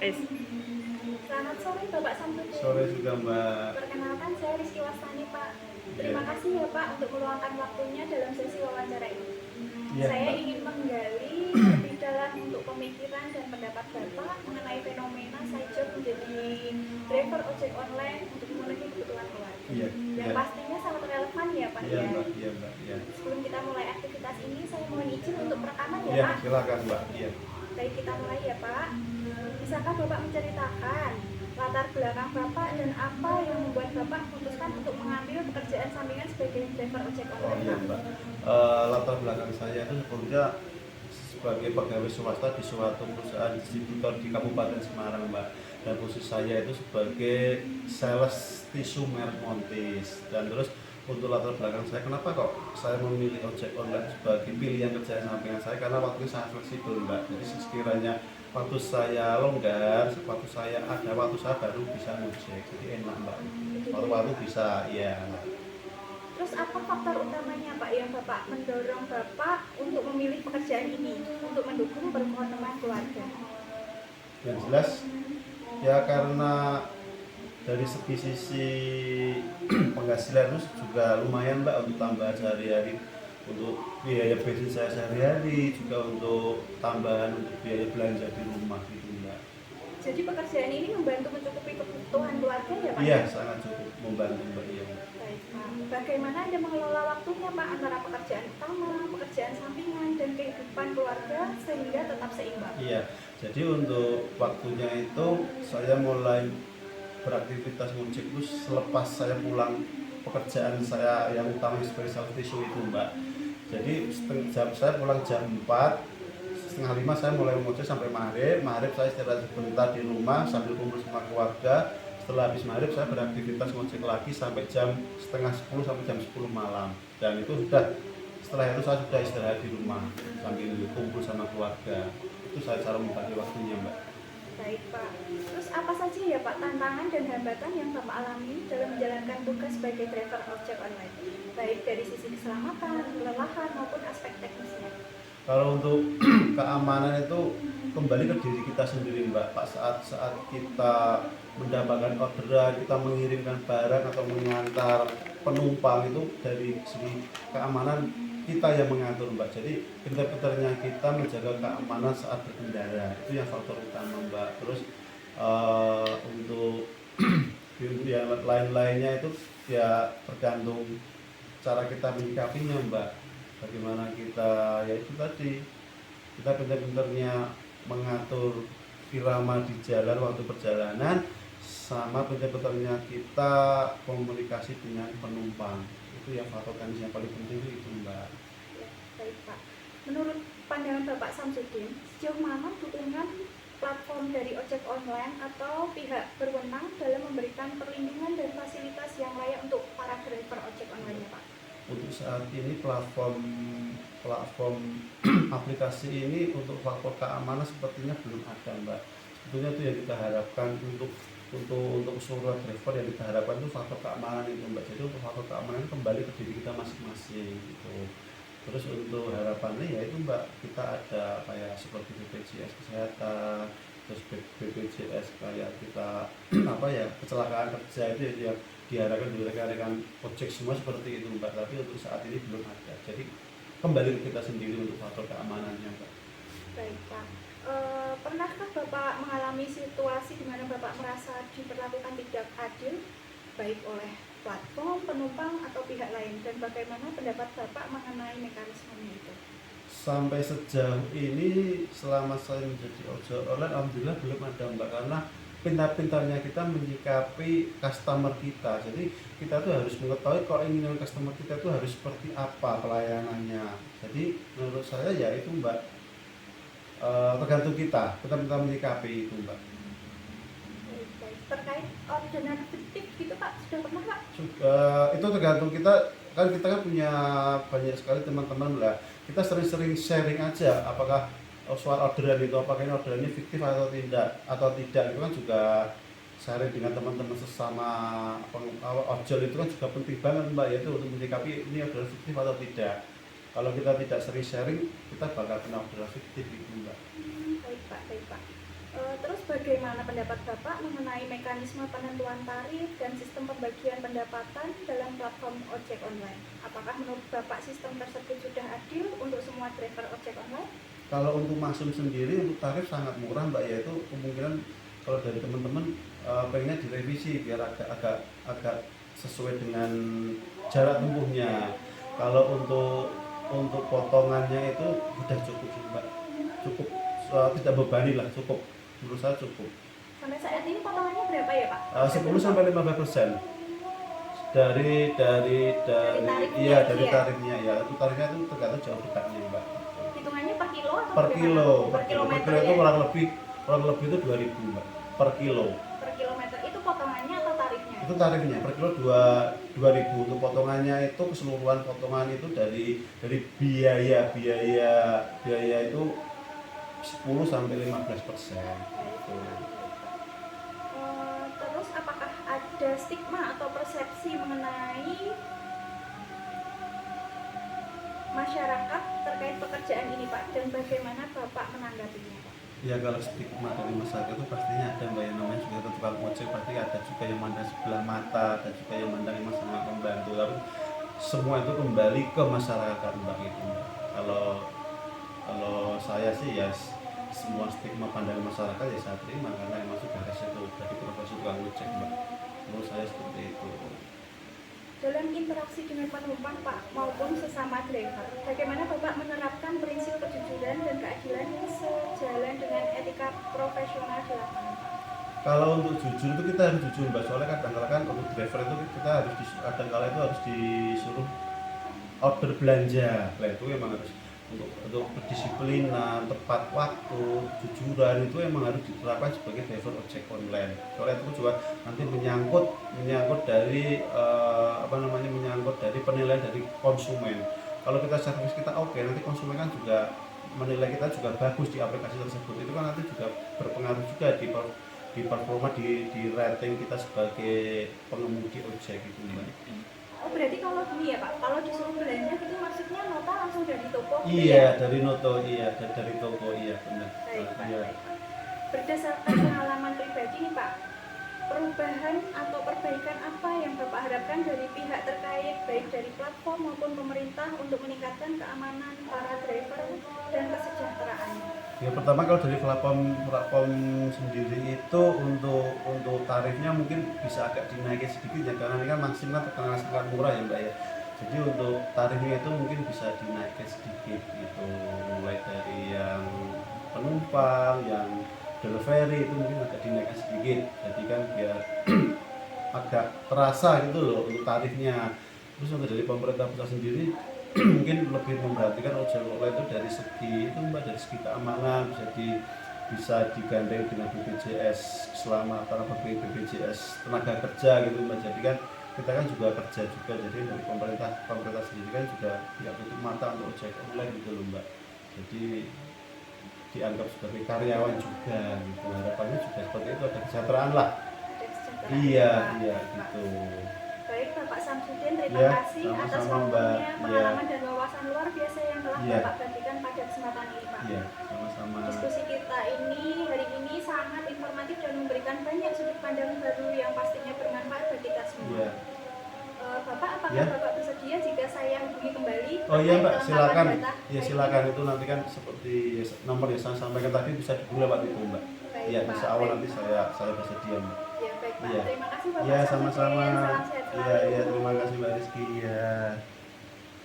Wis. Selamat sore Bapak Samsudin. Sore juga Mbak. Perkenalkan saya Rizky Wastani Pak. Terima Ya. kasih ya Pak untuk meluangkan waktunya dalam sesi wawancara ini. Ya, Saya Mbak. ingin menggali lebih dalam untuk pemikiran dan pendapat Bapak mengenai fenomena side job menjadi driver ojek online untuk memenuhi kebutuhan keluarga. Iya. Yang pastinya sangat relevan ya Pak Iya ya. Mbak. Iya Mbak. Iya. Sebelum kita mulai aktivitas ini, saya mohon izin untuk perekaman ya Iya, Pak. silakan Mbak. Iya. Baik, kita mulai ya Pak. Bisakah Bapak menceritakan latar belakang Bapak dan apa yang membuat Bapak memutuskan untuk mengambil pekerjaan sampingan sebagai driver ojek Oh online? iya Pak? Mbak. Latar belakang saya itu sebelumnya sebagai pegawai swasta di suatu perusahaan distributor di Kabupaten Semarang Mbak. Dan posisi saya itu sebagai sales tisu merek Montis. Dan terus untuk latar belakang saya, kenapa kok saya memilih ojek online sebagai pilihan kerjaan sampingan saya, karena waktu sangat fleksibel Mbak. Jadi sekiranya waktu saya longgar, waktu saya ada, waktu saya baru bisa ngojek. Jadi enak Mbak. Waktu-waktu bisa, ya. Terus apa faktor utamanya Pak yang Bapak mendorong Bapak untuk memilih pekerjaan ini untuk mendukung perekonomian keluarga? Yang jelas ya karena dari sisi penghasilan itu juga lumayan Mbak untuk tambahan sehari-hari, untuk biaya bensin saya sehari-hari, juga untuk tambahan untuk biaya belanja di rumah gitu Mbak. Jadi pekerjaan ini membantu mencukupi kebutuhan keluarga ya Pak? Iya, sangat cukup membantu Mbak. Iya. Baik Pak. Bagaimana Anda mengelola waktunya Pak antara pekerjaan utama, pekerjaan sampingan, dan kehidupan keluarga sehingga tetap seimbang? Iya, jadi untuk waktunya itu saya mulai beraktivitas ngojek itu selepas saya pulang pekerjaan saya yang utama sebagai sales tisu itu Mbak. Jadi saya pulang jam 4, setengah 5 saya mulai ngojek sampai maghrib saya istirahat sebentar di rumah sambil kumpul sama keluarga. Setelah habis maghrib saya beraktivitas ngojek lagi sampai jam setengah 10 sampai jam 10 malam. Dan itu setelah itu saya sudah istirahat di rumah sambil kumpul sama keluarga. Itu saya cara membagi waktunya Mbak. Baik Pak. Terus apa saja ya Pak tantangan dan hambatan yang Bapak alami dalam menjalankan tugas sebagai driver ojek online? Baik dari sisi keselamatan, kelelahan maupun aspek teknisnya. Kalau untuk keamanan itu kembali ke diri kita sendiri Mbak. Pak, saat kita mendapatkan orderan, kita mengirimkan barang atau mengantar penumpang, itu dari segi keamanan kita yang mengatur Mbak. Jadi pintar-pintarnya kita menjaga keamanan saat berkendara, itu yang faktor utama Mbak. Terus untuk yang lain-lainnya itu ya tergantung cara kita menyikapinya Mbak. Bagaimana kita, ya itu tadi, kita pintar-pintarnya mengatur irama di jalan waktu perjalanan, sama pintar-pintarnya kita komunikasi dengan penumpang. Itu yang faktor yang paling penting itu Mbak. Ya, baik Pak. Menurut pandangan Bapak Samsudin, sejauh mana dukungan platform dari ojek online atau pihak berwenang dalam memberikan perlindungan dan fasilitas yang layak untuk para driver ojek online Pak? Untuk saat ini platform aplikasi ini untuk faktor keamanan sepertinya belum ada Mbak. Sebetulnya itu yang kita harapkan untuk seluruh driver, yang kita harapkan itu faktor keamanan itu Mbak. Jadi untuk faktor keamanan kembali ke diri kita masing-masing gitu. Terus untuk harapannya ya itu Mbak, kita ada kayak seperti BPJS kesehatan, terus BPJS kayak kita kecelakaan kerja itu yang diharapkan dari rekan-rekan ojek semua seperti itu Mbak. Tapi untuk saat ini belum ada. Jadi kembali ke kita sendiri untuk faktor keamanannya Mbak. Baik Pak. Pernahkah Bapak mengalami situasi di mana Bapak merasa diperlakukan tidak adil baik oleh platform, penumpang atau pihak lain, dan bagaimana pendapat Bapak mengenai mekanisme itu? Sampai sejauh ini selama saya menjadi ojek online alhamdulillah belum ada Mbak, karena pintar-pintarnya kita menyikapi customer kita. Jadi kita tuh harus mengetahui keinginan customer kita tuh harus seperti apa pelayanannya. Jadi menurut saya ya itu Mbak, tergantung kita pintar-pintar menyikapi itu Mbak. Baik. Terkait orderan fiktif gitu Pak, sudah pernah Pak? Itu tergantung kita kan punya banyak sekali teman-teman lah. Kita sering-sering sharing aja apakah soal orderan itu, apakah ini orderannya fiktif atau tidak itu kan juga sharing dengan teman-teman sesama ojol. Itu kan juga penting banget Mbak, yaitu untuk menyikapi ini orderan fiktif atau tidak. Kalau kita tidak sering sharing, kita bakal kena orderan fiktif itu Mbak. Baik Pak, baik Pak. Terus bagaimana pendapat Bapak mengenai mekanisme penentuan tarif dan sistem pembagian pendapatan dalam platform ojek online. Apakah menurut Bapak sistem tersebut sudah adil untuk semua driver ojek online? Kalau untuk Masum sendiri untuk tarif sangat murah Mbak, yaitu kemungkinan kalau dari teman-teman pengennya direvisi biar agak sesuai dengan jarak tempuhnya. Kalau untuk potongannya itu sudah cukup sih Mbak, cukup tidak bebani lah, cukup menurut saya cukup. Sampai saat ini potongannya berapa ya Pak? 10 sampai 15% dari tarifnya iya dari ya? tarifnya ya, itu tarifnya itu tergantung jauh dekatnya Mbak. Hitungannya per kilo atau Per bagaimana? kilo, Per kilometer itu ya? kurang lebih itu 2.000 Mbak per kilo. Per kilometer itu potongannya atau tarifnya? Itu tarifnya per kilo 2.000. Untuk potongannya itu keseluruhan potongan itu dari biaya itu 10 sampai 15%. Gitu. Terus apakah ada stigma atau persepsi mengenai masyarakat terkait pekerjaan ini Pak, dan bagaimana Bapak menanggapinya Pak? Ya kalau stigma dari masyarakat itu pastinya ada Mbak, yang namanya juga tukang ojek pasti ada juga yang mandang sebelah mata, ada juga yang mandang emang sangat membantu, tapi semua itu kembali ke masyarakat Mbak gitu Mbak. Kalau saya sih ya semua stigma pandangan masyarakat ya saya terima karena emang sudah resiko dari profesi tukang ojek Mbak. Menurut saya seperti itu. Dalam interaksi dengan penumpang Pak maupun sesama driver, bagaimana Bapak menerapkan prinsip kejujuran dan keadilan yang sejalan dengan etika profesional di lapangan? Kalau untuk jujur itu kita harus jujur Mbak, soalnya kadang-kadang kan untuk driver itu kita harus kadang-kadang itu harus disuruh order belanja. Nah itu emang harus untuk kedisiplinan, tepat waktu, jujuran itu emang harus diterapkan sebagai driver ojek online. Soalnya itu juga nanti menyangkut dari menyangkut dari penilaian dari konsumen. Kalau kita servis kita oke, nanti konsumen kan juga menilai kita juga bagus di aplikasi tersebut. Itu kan nanti juga berpengaruh juga di performa di rating kita sebagai pengemudi ojek itu Mbak. Oh berarti kalau gini ya Pak, kalau disuruh belanja gitu maksudnya nota langsung dari toko? Iya, dari noto, iya, dari toko, iya, benar. Baik Pak, Iya. baik Pak. Berdasarkan pengalaman pribadi nih Pak, perubahan atau perbaikan apa yang Bapak harapkan dari pihak terkait, baik dari platform maupun pemerintah untuk meningkatkan keamanan para driver dan kesejahteraannya? Ya pertama kalau dari platform sendiri itu untuk tarifnya mungkin bisa agak dinaikin sedikit ya, karena ini kan maksimal terkenal sangat murah ya Mbak ya. Jadi untuk tarifnya itu mungkin bisa dinaikkan sedikit gitu, mulai dari yang penumpang, yang delivery itu mungkin agak dinaikkan sedikit. Jadi kan biar agak terasa gitu loh untuk tarifnya. Terus untuk dari pemerintah pusat sendiri mungkin lebih memperhatikan ojek online itu dari segi itu Mbak, dari segi keamanan bisa digandeng dengan BPJS keselamatan atau BPJS tenaga kerja gitu Mbak. Jadi kan kita kan juga kerja juga, jadi dari pemerintah sendiri kan juga tidak tutup mata untuk ojek online gitu loh Mbak. Jadi dianggap sebagai karyawan juga gitu, harapannya juga seperti itu, ada kesejahteraan lah. Ada kesejahteraan Iya Pak. gitu. Baik Bapak Samsudin, terima Ya, kasih atas sama-sama, Mbak. waktunya, pengalaman dan wawasan luar biasa yang telah Iya. Bapak bagikan pada kesempatan ini Pak. Iya, sama-sama. Diskusi kita ini hari ini sangat informatif dan memberikan banyak sudut pandang baru yang pastinya bermanfaat bagi kita semua. Iya. Bapak, apakah Ya. Bapak bersedia jika saya hubungi kembali? Oh iya Mbak, terkait silakan. kelengkapan data Ya hari silakan, itu nanti kan seperti nomor yang saya sampaikan tadi bisa dihubungi lewat itu Mbak. Baik, Iya, Pak. insya Allah Baik, nanti Pak. saya bersedia Mbak. Ya baik Pak, Iya. terima kasih Bapak Iya Samsudin. sama-sama. Salam sehat Iya selalu. terima kasih Mbak Rizky ya.